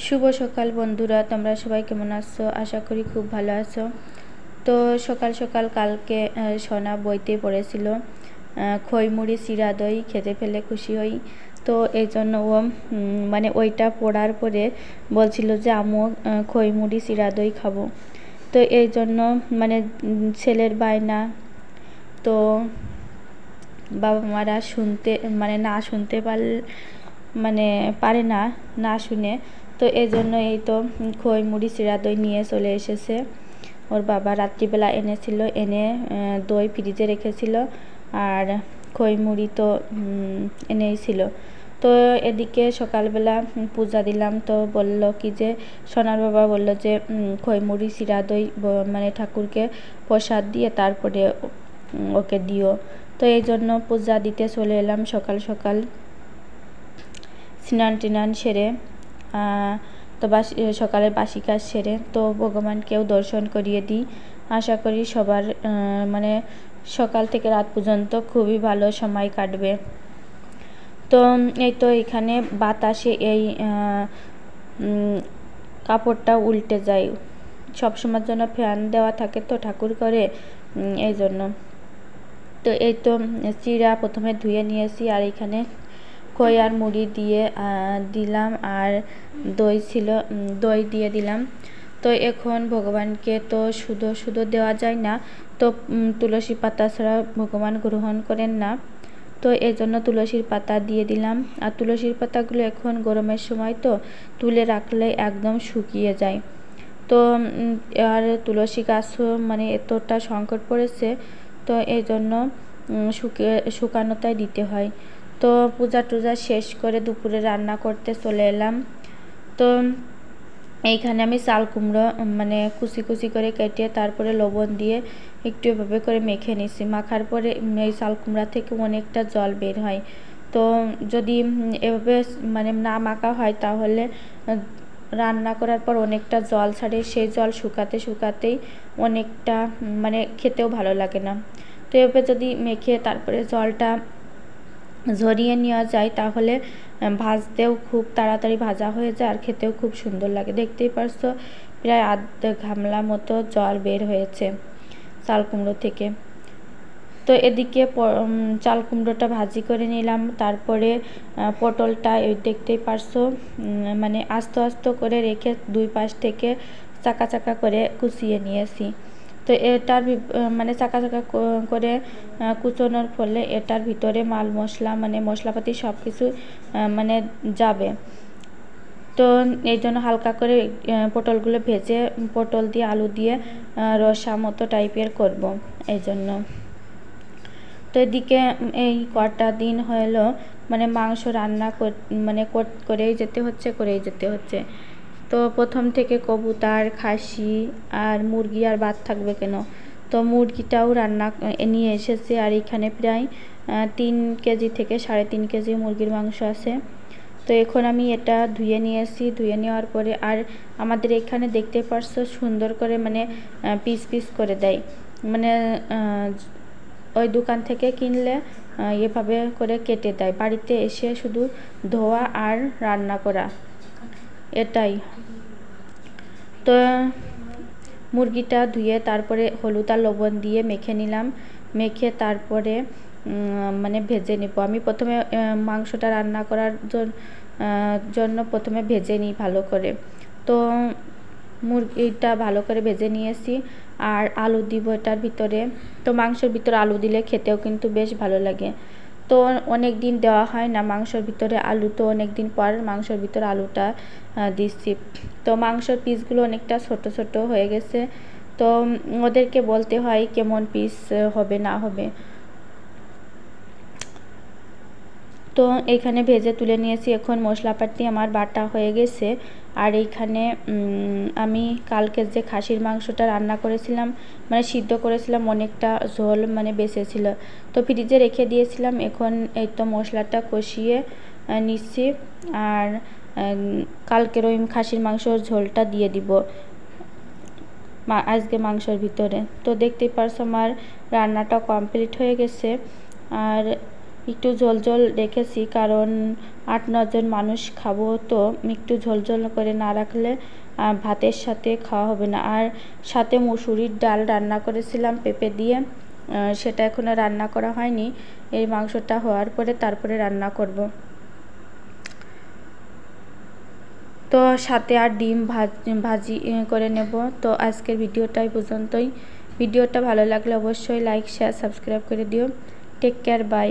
শুভ সকাল বন্ধুরা, তোমরা সবাই কেমন আছো? আশা করি খুব ভালো আছো। তো সকাল সকাল কালকে সোনা বইতে পড়েছিল খই মুড়ি চিরা দই খেতে পেলে খুশি হই। তো এই জন্য ও মানে ওইটা পড়ার পরে বলছিল যে আম্মু খই মুড়ি চিরা দই খাবো। তো এই জন্য মানে ছেলের বায়না, তো বাবা মারা শুনতে মানে না শুনতে পারে না, না শুনে। তো এই জন্য এই তো খই মুড়ি চিরা দই নিয়ে চলে এসেছে। ওর বাবা রাত্রিবেলা এনেছিল, এনে দই ফ্রিজে রেখেছিল আর খই মুড়ি তো এনেছিল। তো এদিকে সকালবেলা পূজা দিলাম। তো বলল কি যে সোনার বাবা বলল যে খই মুড়ি চিরা দই মানে ঠাকুরকে প্রসাদ দিয়ে তারপরে ওকে দিও। তো এই জন্য পূজা দিতে চলে এলাম সকাল সকাল, স্নান টিনান সেরে তো সকালের বাসি কাজ সেরে তো ভগবানকেও দর্শন করিয়ে দিই। আশা করি সবার মানে সকাল থেকে রাত পর্যন্ত খুবই ভালো সময় কাটবে। তো এই তো এখানে বাতাসে এই কাপড়টা উল্টে যায়, সবসময়ের জন্য ফ্যান দেওয়া থাকে তো ঠাকুর করে, এই জন্য। তো এই তো চিরা প্রথমে ধুয়ে নিয়েছি আর এখানে খই আর মুড়ি দিয়ে দিলাম আর দই ছিল, দই দিয়ে দিলাম। তো এখন ভগবানকে তো শুধু দেওয়া যায় না, তো তুলসী পাতা ছাড়া ভগবান গ্রহণ করেন না। তো এই জন্য তুলসীর পাতা দিয়ে দিলাম। আর তুলসীর পাতাগুলো এখন গরমের সময় তো তুলে রাখলে একদম শুকিয়ে যায়। তো আর তুলসী গাছও মানে এতটা সংকট পড়েছে, তো এই জন্য শুকানোটাই দিতে হয়। তো পূজা টুজা শেষ করে দুপুরে রান্না করতে চলে এলাম। তো এইখানে আমি চাল কুমড়ো মানে কুচি কুচি করে কেটে তারপরে লবণ দিয়ে একটু এভাবে করে মেখে নিছি। মাখার পরে এই চাল কুমড়া থেকে অনেকটা জল বের হয়। তো যদি এভাবে মানে না মাখা হয় তাহলে রান্না করার পর অনেকটা জল ছাড়ে, সেই জল শুকাতেই অনেকটা মানে খেতেও ভালো লাগে না। তো এভাবে যদি মেখে তারপরে জলটা ঝরিয়ে নেওয়া যায় তাহলে ভাজতেও খুব তাড়াতাড়ি ভাজা হয়ে যায় আর খেতেও খুব সুন্দর লাগে। দেখতেই পারছো প্রায় আধা গামলা মতো জল বের হয়েছে চাল কুমড়ো থেকে। তো এদিকে চাল কুমড়োটা ভাজি করে নিলাম। তারপরে পটলটা দেখতেই পারছো মানে আস্তে আস্তে করে রেখে দুই পাশ থেকে চাকা চাকা করে কুচিয়ে নিয়েছি। তো এটার মানে চাকা চাকা করে কুচোনোর ফলে এটার ভিতরে মাল মশলা মানে মশলাপাতি সব কিছু মানে যাবে। তো এই জন্য হালকা করে পটলগুলো ভেজে পটল দিয়ে আলু দিয়ে রসা মতো টাইপের করব এই জন্য। তো এদিকে এই কটা দিন হলো মানে মাংস রান্না মানে করেই যেতে হচ্ছে। তো প্রথম থেকে কবুতর, খাসি আর মুরগি আর বাদ থাকবে কেন, তো মুরগিটাও রান্না নিয়ে এসেছে। আর এখানে প্রায় 3 কেজি থেকে 3.5 কেজি মুরগির মাংস আছে। তো এখন আমি এটা ধুয়ে নিয়েছি, ধুয়ে নেওয়ার পরে আর আমাদের এখানে দেখতে পারছো সুন্দর করে মানে পিস পিস করে দেয়, মানে ওই দোকান থেকে কিনলে এভাবে করে কেটে দেয়, বাড়িতে এসে শুধু ধোয়া আর রান্না করা এটাই। তো মুরগিটা ধুয়ে তারপরে হলুদ আর লবণ দিয়ে মেখে নিলাম, মেখে তারপরে মানে ভেজে নেব। আমি প্রথমে মাংসটা রান্না করার জন্য প্রথমে ভেজে নিই ভালো করে। তো মুরগিটা ভালো করে ভেজে নিয়েছি আর আলু দিব এটার ভিতরে। তো মাংসের ভিতরে আলু দিলে খেতেও কিন্তু বেশ ভালো লাগে। তো অনেক দিন দেওয়া হয় না মাংসের ভিতরে আলু, তো অনেক দিন পর মাংসের ভিতরে আলুটা দিচ্ছি। তো মাংসের পিসগুলো অনেকটা ছোট ছোট হয়ে গেছে, তো ওদেরকে বলতে হয় কেমন পিস হবে না হবে। তো এইখানে ভেজে তুলে নিয়েছি। এখন মশলাপাতি আমার বাটা হয়ে গেছে। আর এইখানে আমি কালকে যে খাসির মাংসটা রান্না করেছিলাম মানে সিদ্ধ করেছিলাম, অনেকটা ঝোল মানে বেঁচেছিল, তো ফ্রিজে রেখে দিয়েছিলাম। এখন এই তো মশলাটা কষিয়ে নিচ্ছি আর কালকের ওই খাসির মাংসর ঝোলটা দিয়ে দিব আজকে মাংসের ভিতরে। তো দেখতেই পারছো আমার রান্নাটা কমপ্লিট হয়ে গেছে। আর একটু ঝোল ঝোল রেখেছি, কারণ 8-9 জন মানুষ খাবো, তো একটু ঝোল ঝোল করে না রাখলে ভাতের সাথে খাওয়া হবে না। আর সাথে মুসুরির ডাল রান্না করেছিলাম পেঁপে দিয়ে, সেটা এখনও রান্না করা হয়নি। এই মাংসটা হওয়ার পরে তারপরে রান্না করব। তো সাথে আর ডিম ভাজি করে নেব। তো আজকের ভিডিওটাই পর্যন্তই। ভিডিওটা ভালো লাগলে অবশ্যই লাইক শেয়ার সাবস্ক্রাইব করে দিও। Take care, by.